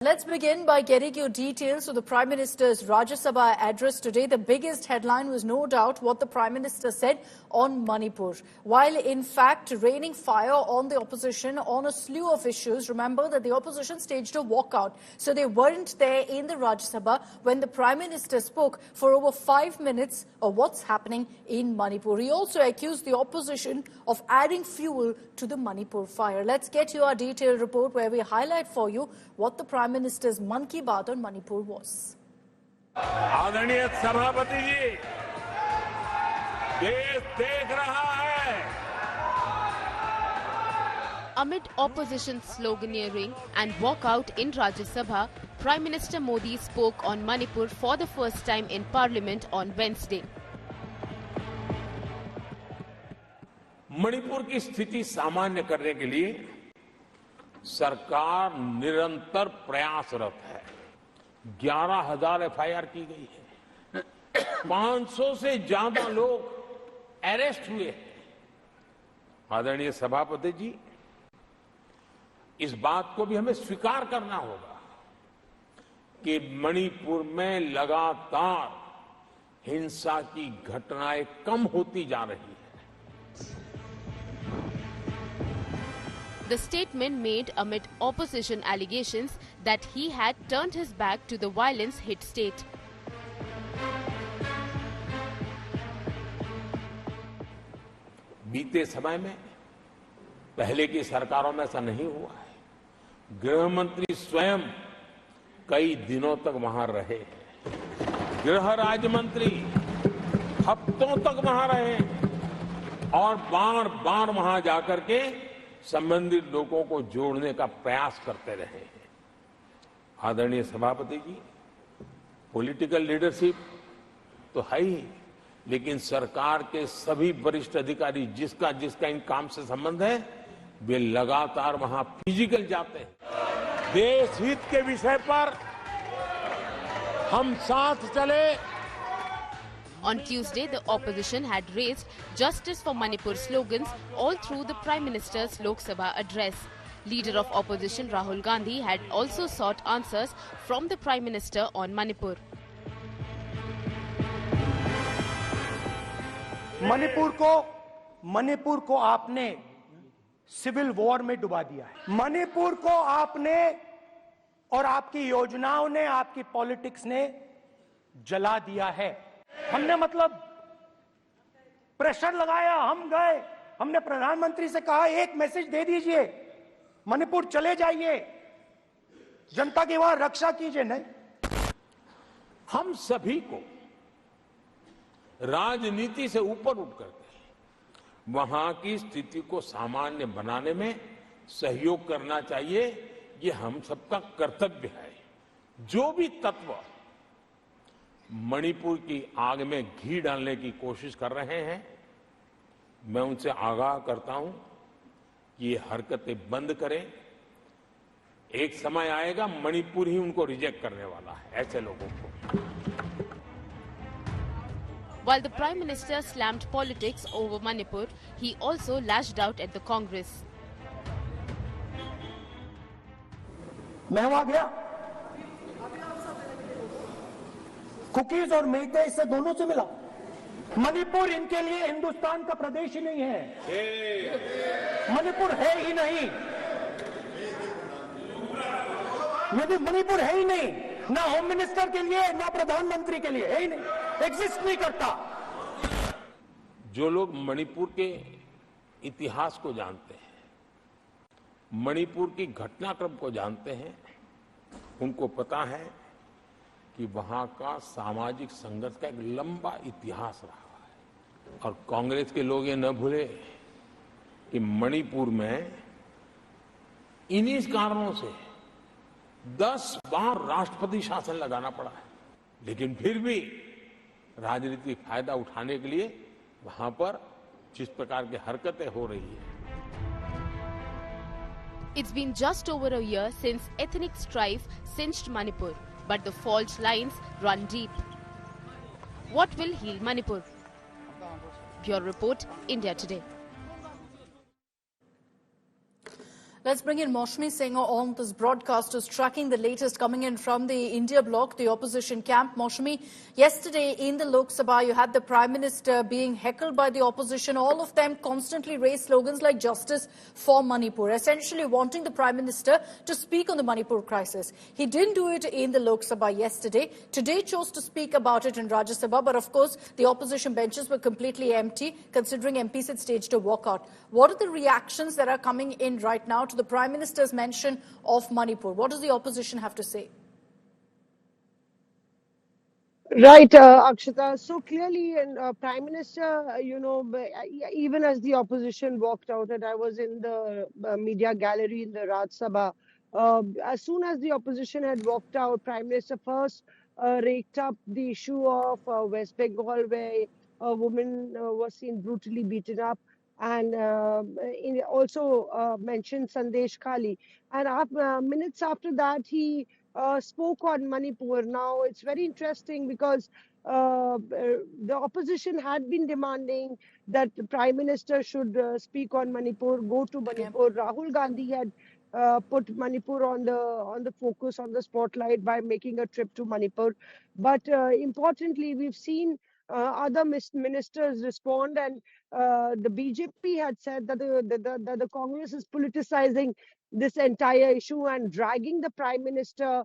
Let's begin by getting you details of the Prime Minister's Rajya Sabha address today. The biggest headline was no doubt what the Prime Minister said on Manipur. While in fact raining fire on the opposition on a slew of issues, remember that the opposition staged a walkout. So they weren't there in the Rajya Sabha when the Prime Minister spoke for over 5 minutes of what's happening in Manipur. He also accused the opposition of adding fuel to the Manipur fire. Let's get you our detailed report where we highlight for you what the Prime Minister's मन की बात on Manipur was. आदरणीय सभापति जी, देश देख रहा है. Amid opposition sloganeering and walkout in Rajya Sabha, Prime Minister Modi spoke on Manipur for the first time in Parliament on Wednesday. Manipur की स्थिति सामान्य करने के लिए सरकार निरंतर प्रयासरत है. 11,000 एफआईआर की गई है. 500 से ज्यादा लोग अरेस्ट हुए हैं. आदरणीय सभापति जी, इस बात को भी हमें स्वीकार करना होगा कि मणिपुर में लगातार हिंसा की घटनाएं कम होती जा रही हैं. The statement made amid opposition allegations that he had turned his back to the violence-hit state. बीते समय में पहले की सरकारों में ऐसा नहीं हुआ है. गृह मंत्री स्वयं कई दिनों तक वहां रहे. गृह राज्य मंत्री हफ्तों तक वहां रहे और बार बार वहां जाकर के संबंधित लोगों को जोड़ने का प्रयास करते रहे हैं. आदरणीय सभापति जी, पॉलिटिकल लीडरशिप तो है ही, लेकिन सरकार के सभी वरिष्ठ अधिकारी जिसका जिसका इन काम से संबंध है, वे लगातार वहां फिजिकल जाते हैं. देश हित के विषय पर हम साथ चले. On Tuesday, the opposition had raised Justice for Manipur slogans all through the Prime Minister's Lok Sabha address. Leader of opposition Rahul Gandhi had also sought answers from the Prime Minister on Manipur. Manipur को आपने civil war में डुबा दिया है. मणिपुर को आपने और आपकी योजनाओं ने, आपकी पॉलिटिक्स ने जला दिया है. हमने मतलब प्रेशर लगाया, हम गए, हमने प्रधानमंत्री से कहा एक मैसेज दे दीजिए, मणिपुर चले जाइए, जनता की वहां रक्षा कीजिए. नहीं, हम सभी को राजनीति से ऊपर उठ करके वहां की स्थिति को सामान्य बनाने में सहयोग करना चाहिए. ये हम सबका कर्तव्य है. जो भी तत्व मणिपुर की आग में घी डालने की कोशिश कर रहे हैं, मैं उनसे आगाह करता हूं कि ये हरकतें बंद करें. एक समय आएगा मणिपुर ही उनको रिजेक्ट करने वाला है, ऐसे लोगों को. While the Prime Minister slammed politics over Manipur, he also lashed out at the Congress. मैं वहां गया, कुकीज और मीठे इससे दोनों से मिला. मणिपुर इनके लिए हिंदुस्तान का प्रदेश ही नहीं है. मणिपुर है ही नहीं. यदि मणिपुर है ही नहीं, ना होम मिनिस्टर के लिए, ना प्रधानमंत्री के लिए, है ही नहीं, एग्जिस्ट नहीं करता. जो लोग मणिपुर के इतिहास को जानते हैं, मणिपुर की घटनाक्रम को जानते हैं, उनको पता है कि वहां का सामाजिक संघर्ष का एक लंबा इतिहास रहा है. और कांग्रेस के लोग ये न भूले कि मणिपुर में इन्हीं कारणों से 10 बार राष्ट्रपति शासन लगाना पड़ा है. लेकिन फिर भी राजनीतिक फायदा उठाने के लिए वहां पर जिस प्रकार की हरकतें हो रही है. It's been just over a year since ethnic strife cinched Manipur, but the fault lines run deep. What will heal Manipur? Bureau Report, India Today. Let's bring in Maushmi Singh on this broadcast who's tracking the latest coming in from the India bloc, the opposition camp. Maushmi, yesterday in the Lok Sabha, you had the Prime Minister being heckled by the opposition. All of them constantly raised slogans like justice for Manipur, essentially wanting the Prime Minister to speak on the Manipur crisis. He didn't do it in the Lok Sabha yesterday. Today chose to speak about it in Rajya Sabha, but of course the opposition benches were completely empty, considering MPs had staged a walkout. What are the reactions that are coming in right now to the Prime Minister's mention of Manipur? What does the opposition have to say? Right, Akshata. So clearly, and Prime Minister, even as the opposition walked out, and I was in the media gallery in the Raj Sabha, as soon as the opposition had walked out, Prime Minister first raked up the issue of West Bengal, where a woman was seen brutally beaten up, and also mentioned Sandesh Khali. And minutes after that, he spoke on Manipur. Now, it's very interesting because the opposition had been demanding that the Prime Minister should speak on Manipur, go to Manipur. Rahul Gandhi had put Manipur on the focus, on the spotlight by making a trip to Manipur. But importantly, we've seen other ministers respond, and the BJP had said that the Congress is politicizing this entire issue and dragging the Prime Minister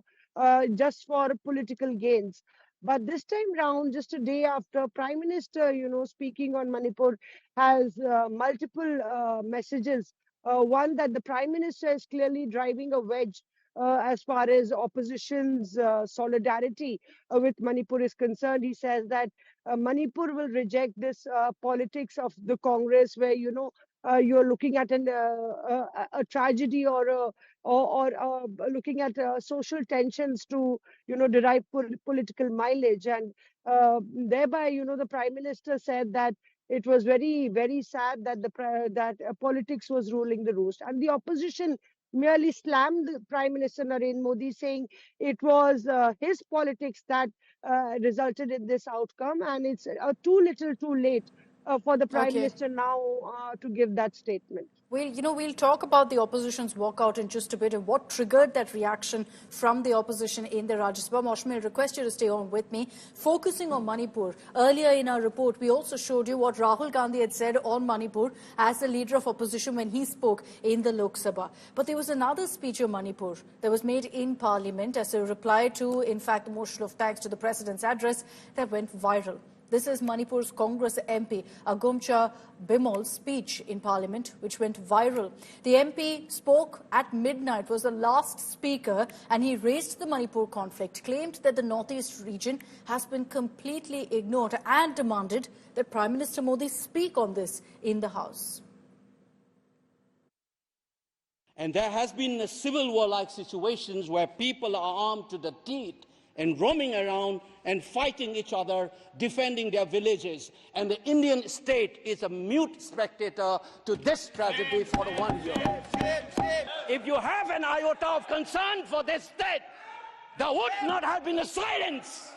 just for political gains. But this time round, just a day after, Prime Minister, speaking on Manipur, has multiple messages. One, that the Prime Minister is clearly driving a wedge as far as opposition's solidarity with Manipur is concerned. He says that Manipur will reject this politics of the Congress, where you're looking at a tragedy or looking at social tensions to derive political mileage, and thereby the Prime Minister said that it was very, very sad that politics was ruling the roost, and the opposition merely slammed the Prime Minister Narendra Modi, saying it was his politics that resulted in this outcome, and it's too little too late for the Prime Minister now to give that statement. We'll talk about the opposition's walkout in just a bit and what triggered that reaction from the opposition in the Rajya Sabha. Maushmi, I'll request you to stay on with me. Focusing on Manipur, earlier in our report, we also showed you what Rahul Gandhi had said on Manipur as the leader of opposition when he spoke in the Lok Sabha. But there was another speech on Manipur that was made in Parliament as a reply to, in fact, the motion of thanks to the President's address that went viral. This is Manipur's Congress MP Agumcha Bimol's speech in Parliament, which went viral. The MP spoke at midnight, was the last speaker, and he raised the Manipur conflict, claimed that the northeast region has been completely ignored, and demanded that Prime Minister Modi speak on this in the House. And there has been civil war-like situations where people are armed to the teeth and roaming around and fighting each other, defending their villages. And the Indian state is a mute spectator to this tragedy for 1 year. If you have an iota of concern for this state, there would not have been a silence.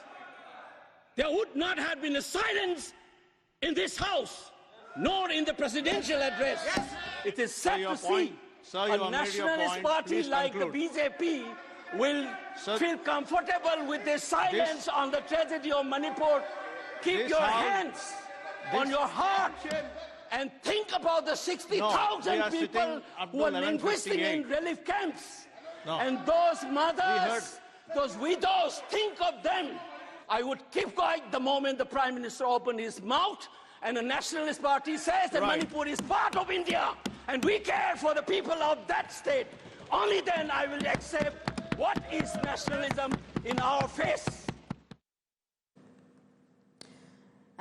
There would not have been a silence in this House, nor in the presidential address. It is sad to see a nationalist party like the BJP will feel comfortable with the silence on the tragedy of Manipur. Keep your hands on your heart and think about the 60,000 people who are linguistic in relief camps. And those mothers, those widows, think of them. I would keep quiet the moment the Prime Minister opened his mouth and the Nationalist Party says that Manipur is part of India and we care for the people of that state. Only then I will accept what is nationalism in our face.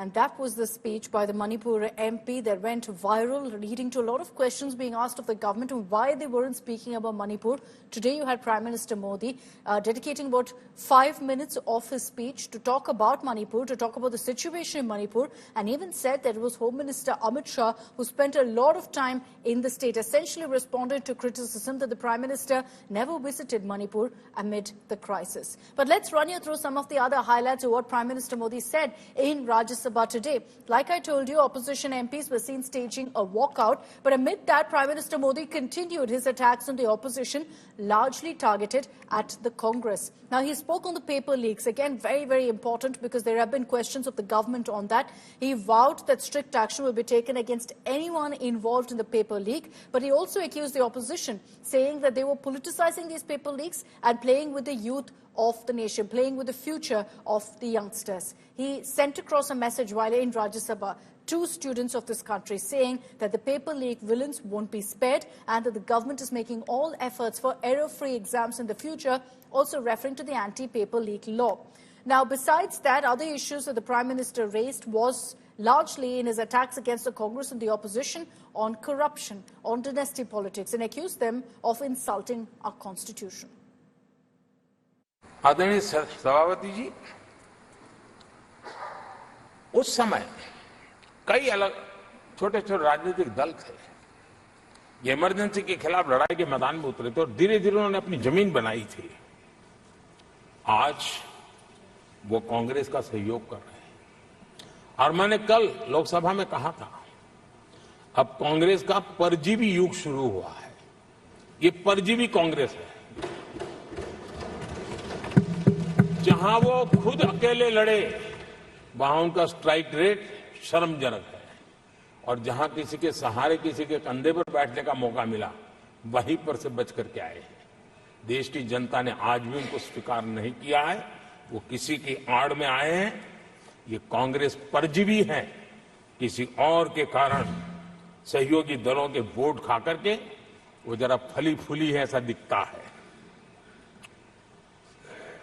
And that was the speech by the Manipur MP that went viral, leading to a lot of questions being asked of the government on why they weren't speaking about Manipur. Today you had Prime Minister Modi dedicating about 5 minutes of his speech to talk about Manipur, to talk about the situation in Manipur, and even said that it was Home Minister Amit Shah who spent a lot of time in the state, essentially responded to criticism that the Prime Minister never visited Manipur amid the crisis. But let's run you through some of the other highlights of what Prime Minister Modi said in Rajya Sabha Sabha today. Like I told you, opposition MPs were seen staging a walkout, but amid that, Prime Minister Modi continued his attacks on the opposition, largely targeted at the Congress. Now, he spoke on the paper leaks, again, very, very important because there have been questions of the government on that. He vowed that strict action will be taken against anyone involved in the paper leak, but he also accused the opposition, saying that they were politicizing these paper leaks and playing with the youth of the nation, playing with the future of the youngsters. He sent across a message while in Rajya Sabha to students of this country, saying that the paper leak villains won't be spared and that the government is making all efforts for error-free exams in the future, also referring to the anti-paper leak law. Now, besides that, other issues that the Prime Minister raised was largely in his attacks against the Congress and the opposition on corruption, on dynasty politics, and accused them of insulting our constitution. आदरणीय सभापति जी, उस समय कई अलग छोटे छोटे राजनीतिक दल थे, ये इमरजेंसी के खिलाफ लड़ाई के मैदान में उतरे थे और धीरे धीरे उन्होंने अपनी जमीन बनाई थी। आज वो कांग्रेस का सहयोग कर रहे हैं और मैंने कल लोकसभा में कहा था, अब कांग्रेस का परजीवी युग शुरू हुआ है। ये परजीवी कांग्रेस है, जहां वो खुद अकेले लड़े वहां उनका स्ट्राइक रेट शर्मजनक है और जहां किसी के सहारे, किसी के कंधे पर बैठने का मौका मिला, वहीं पर से बच करके आए हैं। देश की जनता ने आज भी उनको स्वीकार नहीं किया है, वो किसी की आड़ में आए हैं। ये कांग्रेस परजीवी है, किसी और के कारण सहयोगी दलों के वोट खा करके वो जरा फली फूली है, ऐसा दिखता है।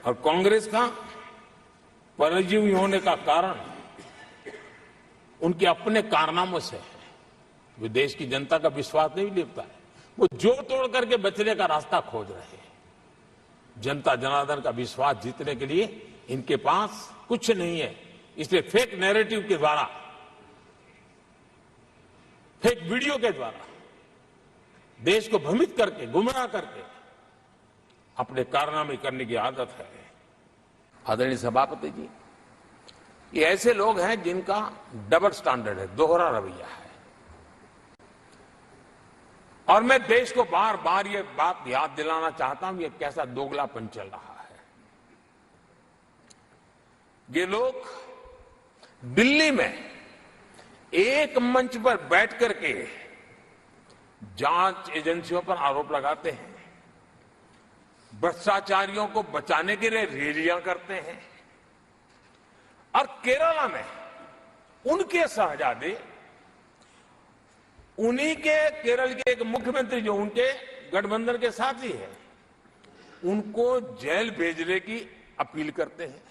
और कांग्रेस का परजीवी होने का कारण उनके अपने कारनामों से है। वे देश की जनता का विश्वास नहीं लेता है, वो जोड़ तोड़ करके बचने का रास्ता खोज रहे हैं। जनता जनार्दन का विश्वास जीतने के लिए इनके पास कुछ नहीं है, इसलिए फेक नैरेटिव के द्वारा, फेक वीडियो के द्वारा देश को भ्रमित करके, गुमराह करके अपने कारनामे करने की आदत है। आदरणीय सभापति जी, ये ऐसे लोग हैं जिनका डबल स्टैंडर्ड है, दोहरा रवैया है। और मैं देश को बार बार ये बात याद दिलाना चाहता हूं, ये कैसा दोगलापन चल रहा है। ये लोग दिल्ली में एक मंच पर बैठ करके जांच एजेंसियों पर आरोप लगाते हैं, भ्रष्टाचारियों को बचाने के लिए रैलियां करते हैं और केरला में उनके शहजादे, उन्हीं के केरल के एक मुख्यमंत्री जो उनके गठबंधन के साथी हैं, उनको जेल भेजने की अपील करते हैं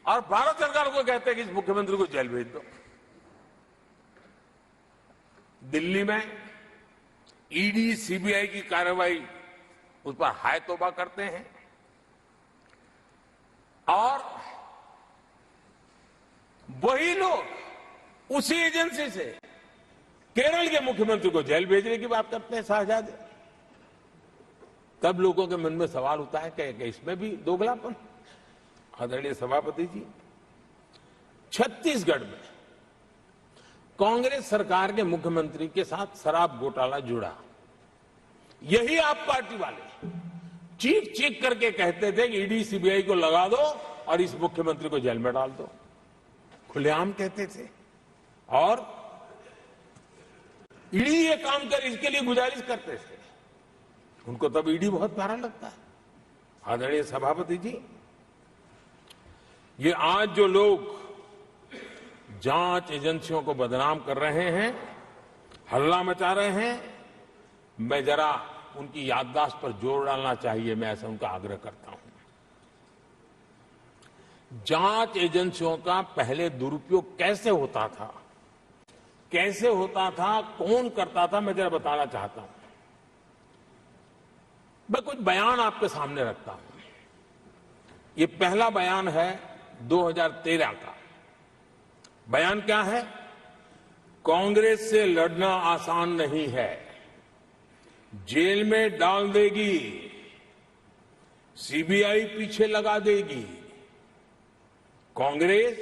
और भारत सरकार को कहते हैं कि इस मुख्यमंत्री को जेल भेज दो। दिल्ली में ईडी, सीबीआई की कार्रवाई उस पर हाय तौबा करते हैं और वही लोग उसी एजेंसी से केरल के मुख्यमंत्री को जेल भेजने की बात करते हैं, शहजादे। तब लोगों के मन में सवाल उठता है कि इसमें भी दोगलापन। आदरणीय सभापति जी, छत्तीसगढ़ में कांग्रेस सरकार के मुख्यमंत्री के साथ शराब घोटाला जुड़ा। यही आप पार्टी वाले चीख चीख करके कहते थे कि ईडी, सीबीआई को लगा दो और इस मुख्यमंत्री को जेल में डाल दो, खुलेआम कहते थे। और ईडी ये काम कर, इसके लिए गुजारिश करते थे। उनको तब ईडी बहुत प्यारा लगता है। आदरणीय सभापति जी, ये आज जो लोग जांच एजेंसियों को बदनाम कर रहे हैं, हल्ला मचा रहे हैं, मैं जरा उनकी याददाश्त पर जोर डालना चाहिए, मैं ऐसा उनका आग्रह करता हूं। जांच एजेंसियों का पहले दुरुपयोग कैसे होता था, कैसे होता था, कौन करता था, मैं जरा बताना चाहता हूं। मैं कुछ बयान आपके सामने रखता हूं। ये पहला बयान है 2013 का। बयान क्या है? कांग्रेस से लड़ना आसान नहीं है, जेल में डाल देगी, सीबीआई पीछे लगा देगी। कांग्रेस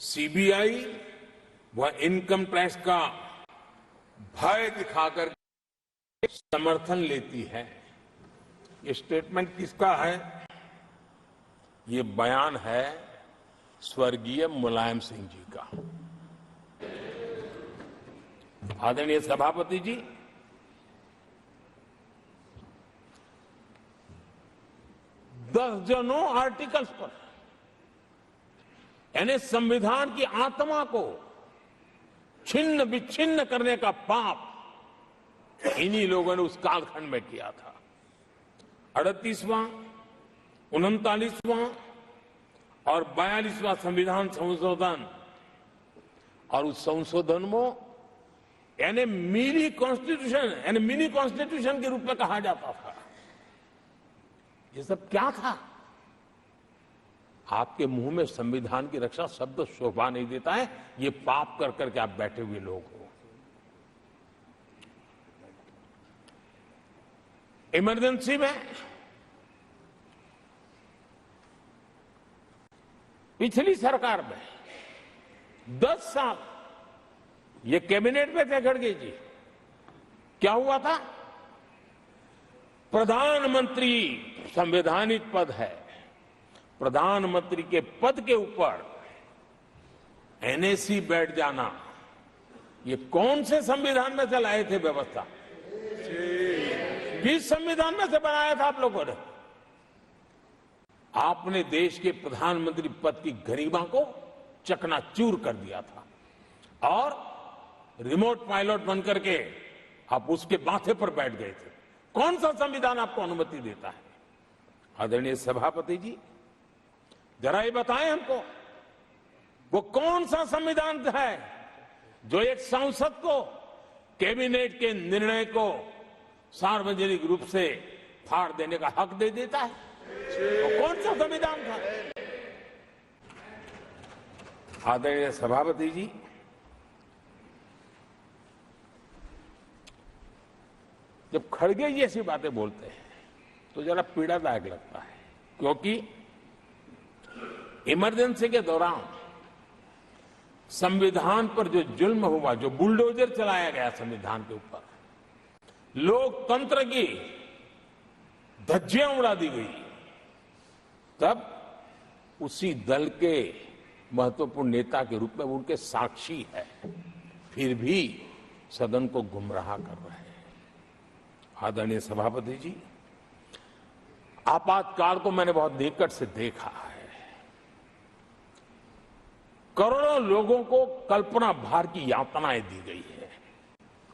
सीबीआई व इनकम टैक्स का भय दिखाकर समर्थन लेती है। ये स्टेटमेंट किसका है? ये बयान है स्वर्गीय मुलायम सिंह जी का। आदरणीय सभापति जी, दर्जनों आर्टिकल्स पर यानी संविधान की आत्मा को छिन्न विच्छिन्न करने का पाप इन्हीं लोगों ने उस कालखंड में किया था। 38वां, 39वां और 42वां संविधान संशोधन, और उस संशोधन में यानी मिनी कॉन्स्टिट्यूशन के रूप में कहा जाता था। ये सब क्या था? आपके मुंह में संविधान की रक्षा शब्द शोभा नहीं देता है। ये पाप कर करके आप बैठे हुए लोग हो। इमरजेंसी में पिछली सरकार में 10 साल ये कैबिनेट में थे खड़गे जी। क्या हुआ था? प्रधानमंत्री संवैधानिक पद है, प्रधानमंत्री के पद के ऊपर एनएसी बैठ जाना, ये कौन से संविधान में से लाए थे व्यवस्था? किस संविधान में से बनाया था आप लोगों ने? आपने देश के प्रधानमंत्री पद की गरिमा को चकनाचूर कर दिया था और रिमोट पायलट बनकर के आप उसके माथे पर बैठ गए थे। कौन सा संविधान आपको अनुमति देता है? आदरणीय सभापति जी, जरा ये बताएं हमको, वो कौन सा संविधान है जो एक सांसद को कैबिनेट के निर्णय को सार्वजनिक रूप से फाड़ देने का हक दे देता है? वो कौन सा संविधान था? आदरणीय सभापति जी, जब खड़गे जी ऐसी बातें बोलते हैं तो जरा पीड़ादायक लगता है, क्योंकि इमरजेंसी के दौरान संविधान पर जो जुल्म हुआ, जो बुलडोजर चलाया गया संविधान के ऊपर, लोकतंत्र की धज्जियां उड़ा दी गई, तब उसी दल के महत्वपूर्ण नेता के रूप में उनके साक्षी है, फिर भी सदन को गुमराह कर रहे हैं। आदरणीय सभापति जी, आपातकाल को मैंने बहुत निकट से देखा है। करोड़ों लोगों को कल्पना भार की यातनाएं दी गई है,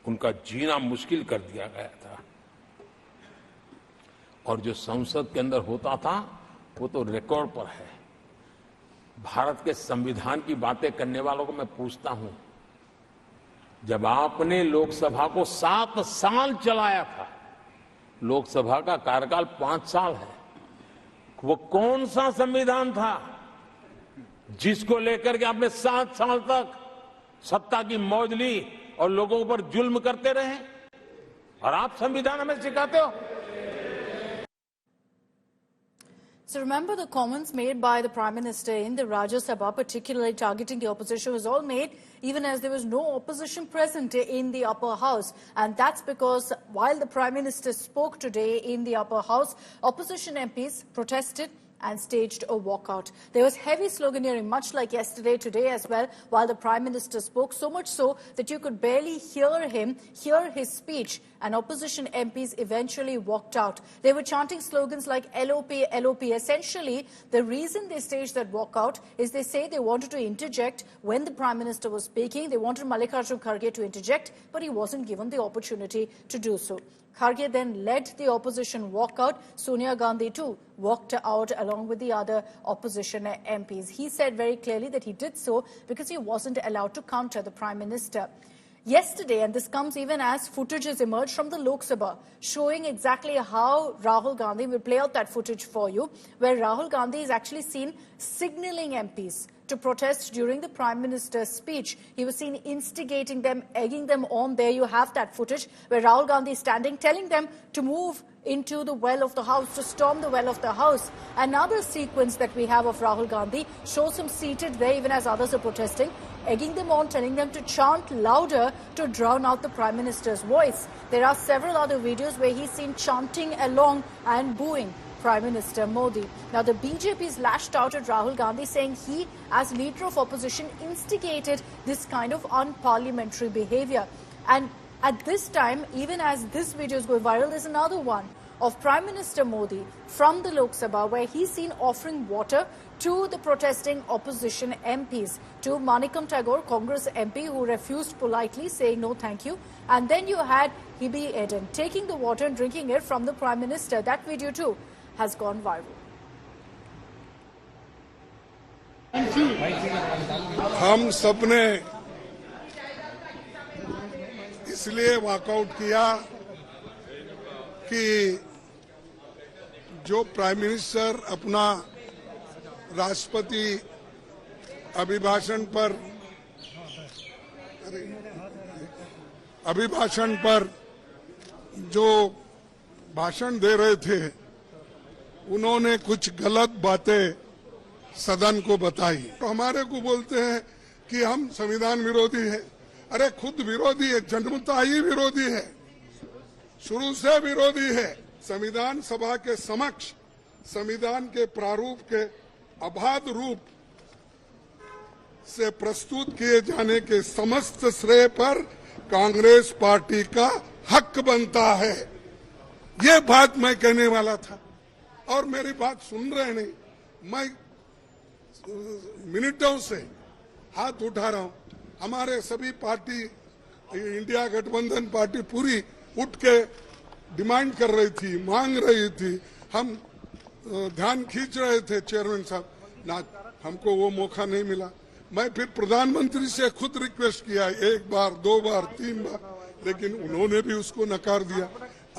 उनका जीना मुश्किल कर दिया गया था, और जो संसद के अंदर होता था वो तो रिकॉर्ड पर है। भारत के संविधान की बातें करने वालों को मैं पूछता हूं, जब आपने लोकसभा को 7 साल चलाया था, लोकसभा का कार्यकाल 5 साल है, वो कौन सा संविधान था जिसको लेकर के आपने 7 साल तक सत्ता की मौज ली और लोगों पर जुल्म करते रहे? और आप संविधान हमें सिखाते हो? So remember, the comments made by the Prime Minister in the Rajya Sabha, particularly targeting the opposition, was all made even as there was no opposition present in the upper house. And that's because while the Prime Minister spoke today in the upper house, opposition MPs protested and staged a walkout. There was heavy sloganeering, much like yesterday, today as well, while the Prime Minister spoke, so much so that you could barely hear his speech, and opposition MPs eventually walked out. They were chanting slogans like LOP, LOP. Essentially, the reason they staged that walkout is they say they wanted to interject when the Prime Minister was speaking. They wanted Mallikarjun Kharge to interject, but he wasn't given the opportunity to do so. Kharge then led the opposition walkout. Sonia Gandhi too walked out along with the other opposition MPs. He said very clearly that he did so because he wasn't allowed to counter the Prime Minister. Yesterday, and this comes even as footage has emerged from the Lok Sabha, showing exactly how Rahul Gandhi, will play out that footage for you, where Rahul Gandhi is actually seen signalling MPs to protest during the Prime Minister's speech. He was seen instigating them, egging them on. There you have that footage where Rahul Gandhi is standing, telling them to move into the well of the House, to storm the well of the House. Another sequence that we have of Rahul Gandhi shows him seated there even as others are protesting, egging them on, telling them to chant louder to drown out the Prime Minister's voice. There are several other videos where he's seen chanting along and booing Prime Minister Modi. Now, the BJP's lashed out at Rahul Gandhi, saying he, as leader of opposition, instigated this kind of unparliamentary behavior. And at this time, even as this video is going viral, there's another one of Prime Minister Modi from the Lok Sabha, where he's seen offering water to the protesting opposition MPs, to Manikam Tagore, Congress MP, who refused politely, saying no thank you. And then you had Hibi Eden taking the water and drinking it from the Prime Minister. That video too has gone viral. हम सबने इसलिए walkout किया कि जो prime minister अपना राष्ट्रपति अभिभाषण पर जो भाषण दे रहे थे, उन्होंने कुछ गलत बातें सदन को बताई। तो हमारे को बोलते हैं कि हम संविधान विरोधी है। अरे खुद विरोधी है, जन्मता ही विरोधी है, शुरू से विरोधी है। संविधान सभा के समक्ष संविधान के प्रारूप के अबाध रूप से प्रस्तुत किए जाने के समस्त श्रेय पर कांग्रेस पार्टी का हक बनता है। ये बात मैं कहने वाला था और मेरी बात सुन रहे नहीं। मैं मिनटों से हाथ उठा रहा हूं। हमारे सभी पार्टी, इंडिया गठबंधन पार्टी पूरी उठ के डिमांड कर रही थी, मांग रही थी। हम ध्यान खींच रहे थे चेयरमैन साहब, ना हमको वो मौका नहीं मिला। मैं फिर प्रधानमंत्री से खुद रिक्वेस्ट किया, 1 बार 2 बार 3 बार, लेकिन उन्होंने भी उसको नकार दिया।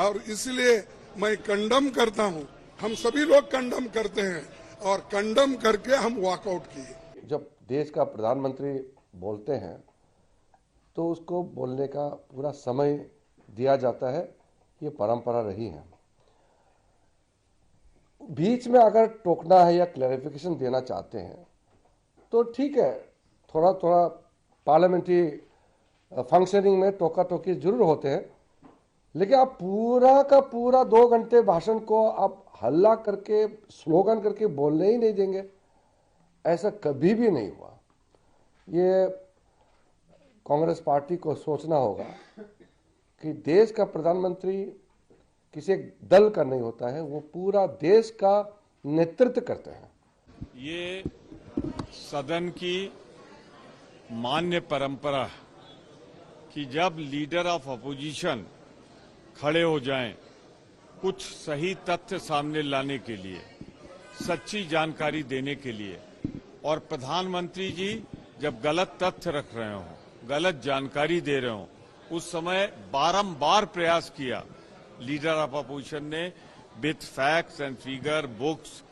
और इसलिए मैं कंडम करता हूं, हम सभी लोग कंडम करते हैं और कंडम करके हम वॉकआउट किए। जब देश का प्रधानमंत्री बोलते हैं तो उसको बोलने का पूरा समय दिया जाता है, ये परंपरा रही है। बीच में अगर टोकना है या क्लैरिफिकेशन देना चाहते हैं तो ठीक है, थोड़ा थोड़ा पार्लियामेंट्री फंक्शनिंग में टोका टोकी जरूर होते हैं, लेकिन आप पूरा का पूरा 2 घंटे भाषण को आप हल्ला करके स्लोगन करके बोलने ही नहीं देंगे, ऐसा कभी भी नहीं हुआ। ये कांग्रेस पार्टी को सोचना होगा कि देश का प्रधानमंत्री किसी एक दल का नहीं होता है, वो पूरा देश का नेतृत्व करते हैं। ये सदन की मान्य परंपरा है कि जब लीडर ऑफ अपोजिशन खड़े हो जाएं कुछ सही तथ्य सामने लाने के लिए, सच्ची जानकारी देने के लिए, और प्रधानमंत्री जी जब गलत तथ्य रख रहे हों, गलत जानकारी दे रहे हों, उस समय बारंबार प्रयास किया लीडर ऑफ अपोजिशन ने with facts and figure books,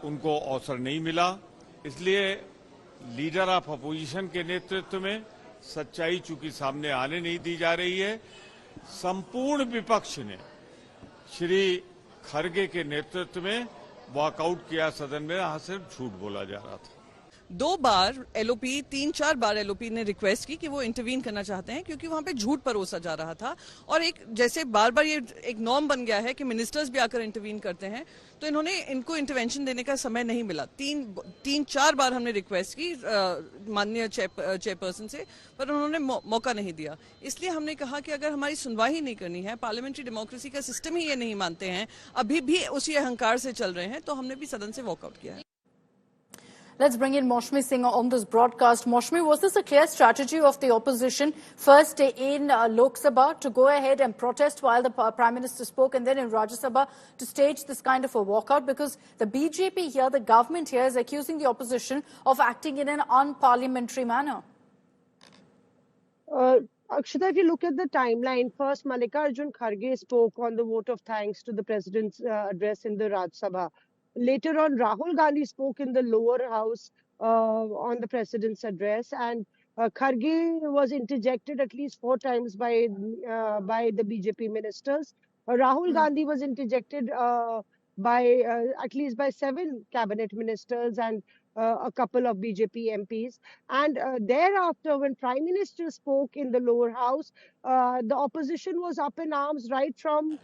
उनको अवसर नहीं मिला। इसलिए लीडर ऑफ अपोजिशन के नेतृत्व में सच्चाई चूंकि सामने आने नहीं दी जा रही है, संपूर्ण विपक्ष ने श्री खरगे के नेतृत्व में वॉकआउट किया सदन में। यहाँ सिर्फ झूठ बोला जा रहा था। 2 बार एलओपी, 3-4 बार एलओपी ने रिक्वेस्ट की कि वो इंटरवीन करना चाहते हैं, क्योंकि वहां पे झूठ परोसा जा रहा था। और एक जैसे बार बार ये एक नॉर्म बन गया है कि मिनिस्टर्स भी आकर इंटरवीन करते हैं, तो इनको इंटरवेंशन देने का समय नहीं मिला। 3-4 बार हमने रिक्वेस्ट की माननीय चेयरपर्सन से, पर उन्होंने मौका नहीं दिया। इसलिए हमने कहा कि अगर हमारी सुनवाई नहीं करनी है, पार्लियामेंट्री डेमोक्रेसी का सिस्टम ही ये नहीं मानते हैं, अभी भी उसी अहंकार से चल रहे हैं, तो हमने भी सदन से वॉकआउट किया है। Let's bring in Maushmi Singh on this broadcast. Maushmi, was this a clear strategy of the opposition, first in Lok Sabha to go ahead and protest while the Prime Minister spoke, and then in Rajya Sabha to stage this kind of a walkout? Because the BJP here, the government here, is accusing the opposition of acting in an unparliamentary manner. Akshita, if you look at the timeline, first Mallikarjun Kharge spoke on the vote of thanks to the president's address in the Rajya Sabha. Later on, Rahul Gandhi spoke in the lower house on the president's address, and Kharge was interjected at least 4 times by the BJP ministers. Rahul Gandhi was interjected by at least by 7 cabinet ministers and a couple of BJP MPs. And thereafter, when Prime Minister spoke in the lower house, the opposition was up in arms right from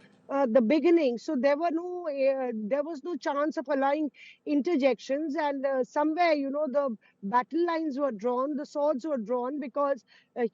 the beginning. So there was no chance of allowing interjections, and somewhere, the battle lines were drawn, the swords were drawn, because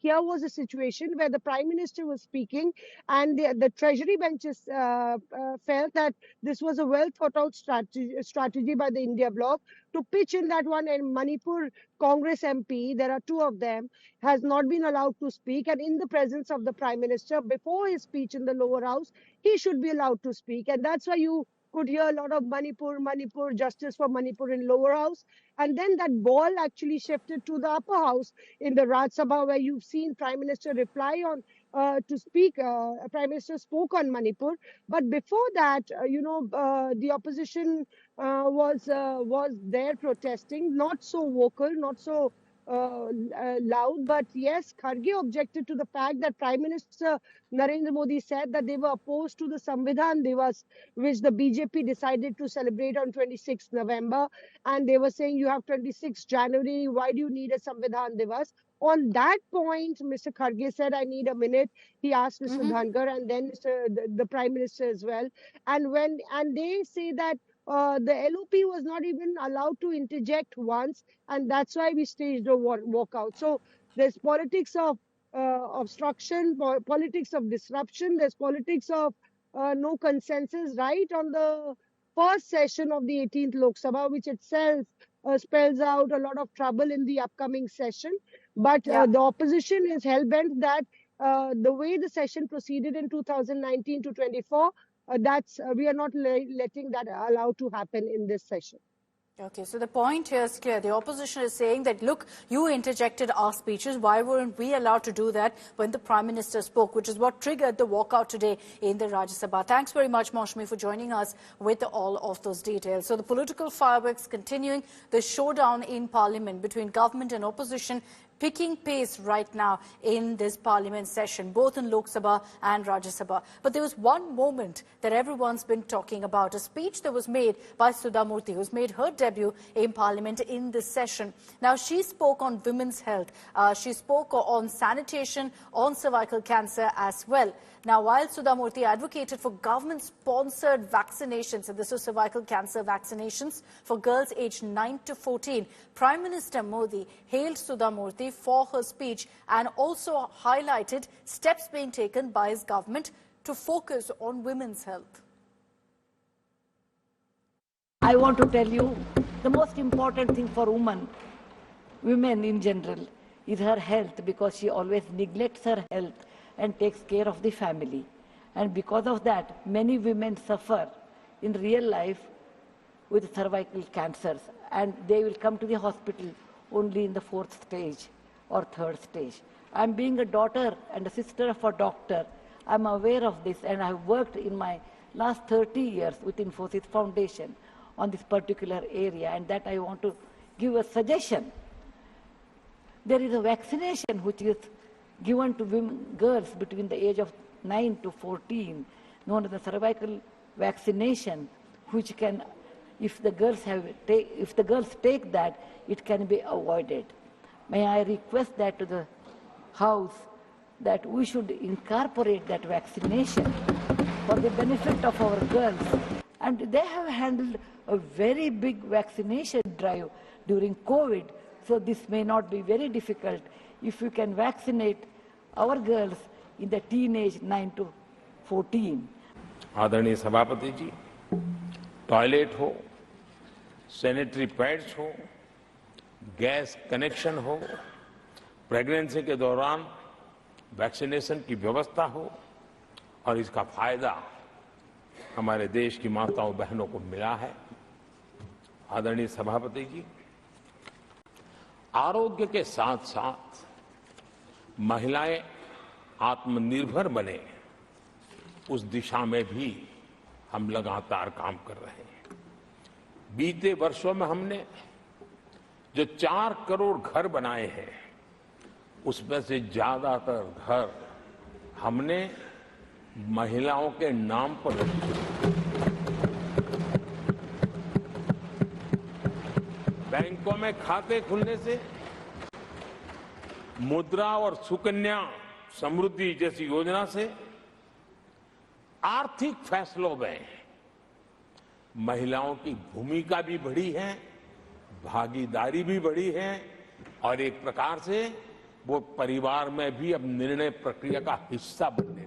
here was a situation where the Prime Minister was speaking, and the Treasury benches felt that this was a well thought out strategy by the India bloc to pitch in that one. And Manipur Congress MP, there are 2 of them, has not been allowed to speak, and in the presence of the Prime Minister, before his speech in the lower house, he should be allowed to speak. And that's why you could hear a lot of Manipur, justice for Manipur in lower house. And then that ball actually shifted to the upper house in the Rajya Sabha, where you've seen Prime Minister reply on to speak. Prime Minister spoke on Manipur. But before that, the opposition was there protesting, not so vocal, not so loud. But yes, Kharge objected to the fact that Prime Minister Narendra Modi said that they were opposed to the Samvidhan Divas, which the BJP decided to celebrate on 26th November. And they were saying, you have 26th January, why do you need a Samvidhan Divas? On that point, Mr. Kharge said, I need a minute. He asked Mr. Dhankar and then the Prime Minister as well. And they say that the LOP was not even allowed to interject once, and that's why we staged a walkout. So there's politics of obstruction, politics of disruption, there's politics of no consensus right on the first session of the 18th Lok Sabha, which itself spells out a lot of trouble in the upcoming session. But the opposition is hell-bent that the way the session proceeded in 2019 to 24, we are not letting that allowed to happen in this session. Okay, so the point here is clear. The opposition is saying that, look, you interjected our speeches. Why weren't we allowed to do that when the Prime Minister spoke, which is what triggered the walkout today in the Rajya Sabha. Thanks very much, Maushmi, for joining us with all of those details. So the political fireworks continuing, the showdown in Parliament between government and opposition picking pace right now in this Parliament session, both in Lok Sabha and Rajya Sabha. But there was one moment that everyone's been talking about, a speech that was made by Sudha Murty, who's made her debut in Parliament in this session. Now, she spoke on women's health. She spoke on sanitation, on cervical cancer as well. Now, while Sudha Murty advocated for government-sponsored vaccinations, and this was cervical cancer vaccinations for girls aged 9 to 14, Prime Minister Modi hailed Sudha Murty for her speech and also highlighted steps being taken by his government to focus on women's health. I want to tell you the most important thing for women in general, is her health, because she always neglects her health and takes care of the family. And because of that, many women suffer in real life with cervical cancers, and they will come to the hospital only in the 4th stage or 3rd stage. I'm being a daughter and a sister of a doctor. I'm aware of this, and I've worked in my last 30 years with Infosys Foundation on this particular area, and that I want to give a suggestion. There is a vaccination which is given to girls between the age of 9 to 14, known as the cervical vaccination, which can, if the girls take that, it can be avoided. May I request that to the House, that we should incorporate that vaccination for the benefit of our girls. And they have handled a very big vaccination drive during COVID, so this may not be very difficult if you can vaccinate our girls in the teenage 9 to 14. आदरणीय सभापति जी, toilet हो, sanitary pads हो, gas connection हो, pregnancy के दौरान vaccination की व्यवस्था हो, और इसका फायदा हमारे देश की माताओं बहनों को मिला है। आदरणीय सभापति जी, आरोग्य के साथ साथ महिलाएं आत्मनिर्भर बने, उस दिशा में भी हम लगातार काम कर रहे हैं। बीते वर्षों में हमने जो 4 करोड़ घर बनाए हैं, उसमें से ज्यादातर घर हमने महिलाओं के नाम पर रजिस्टर। बैंकों में खाते खुलने से, मुद्रा और सुकन्या समृद्धि जैसी योजना से आर्थिक फैसलों में महिलाओं की भूमिका भी बढ़ी है, भागीदारी भी बढ़ी है और एक प्रकार से वो परिवार में भी अब निर्णय प्रक्रिया का हिस्सा बनने